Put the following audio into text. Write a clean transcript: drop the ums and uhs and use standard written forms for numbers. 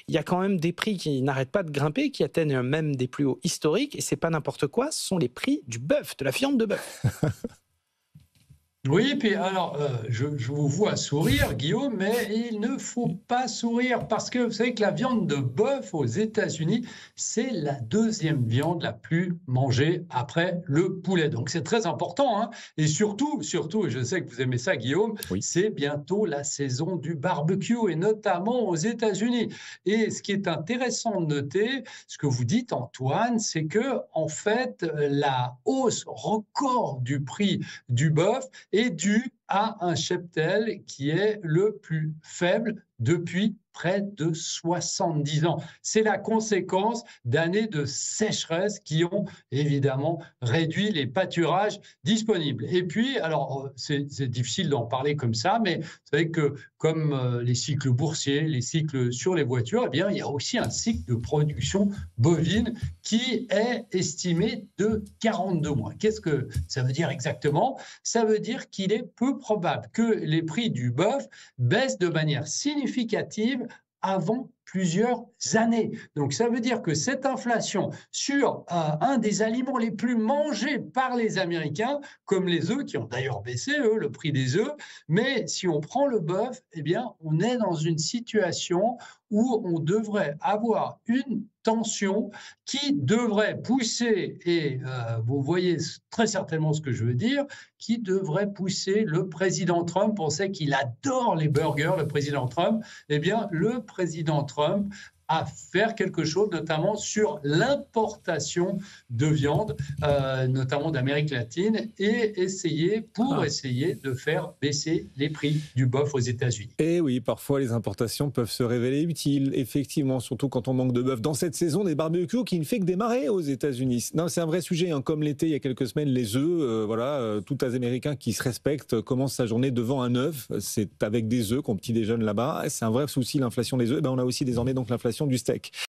il y a quand même des prix qui n'arrêtent pas de grimper, qui atteignent même des plus hauts historiques. Et c'est pas n'importe quoi, ce sont les prix du bœuf, de la viande de bœuf. Oui, puis alors, je vous vois sourire, Guillaume, mais il ne faut pas sourire parce que vous savez que la viande de bœuf aux États-Unis, c'est la deuxième viande la plus mangée après le poulet. Donc c'est très important, hein. Et surtout, et je sais que vous aimez ça, Guillaume, Oui. c'est bientôt la saison du barbecue et notamment aux États-Unis. Et ce qui est intéressant de noter, ce que vous dites, Antoine, c'est que en fait, la hausse record du prix du bœuf est dû à un cheptel qui est le plus faible depuis près de 70 ans. C'est la conséquence d'années de sécheresse qui ont évidemment réduit les pâturages disponibles. Et puis, alors, c'est difficile d'en parler comme ça, mais vous savez que comme les cycles boursiers, les cycles sur les voitures, eh bien, il y a aussi un cycle de production bovine qui est estimé de 42 mois. Qu'est-ce que ça veut dire exactement? Ça veut dire qu'il est peu probable que les prix du bœuf baissent de manière significative avant plusieurs années. Donc ça veut dire que cette inflation sur un des aliments les plus mangés par les Américains, comme les œufs, qui ont d'ailleurs baissé, eux, le prix des œufs, mais si on prend le bœuf, eh bien, on est dans une situation où on devrait avoir une tension qui devrait pousser, et vous voyez très certainement ce que je veux dire, qui devrait pousser le président Trump. On sait qu'il adore les burgers, le président Trump. Eh bien, le président Trump à faire quelque chose, notamment sur l'importation de viande, notamment d'Amérique latine, et essayer de faire baisser les prix du bœuf aux États-Unis. Et oui, parfois les importations peuvent se révéler utiles, effectivement, surtout quand on manque de bœuf. Dans cette saison des barbecues qui ne fait que démarrer aux États-Unis. Non, c'est un vrai sujet, hein. Comme l'été il y a quelques semaines, les œufs, tout Américain qui se respecte commence sa journée devant un œuf. C'est avec des œufs qu'on petit déjeune là-bas. C'est un vrai souci, l'inflation des œufs. On a aussi désormais donc l'inflation du steak.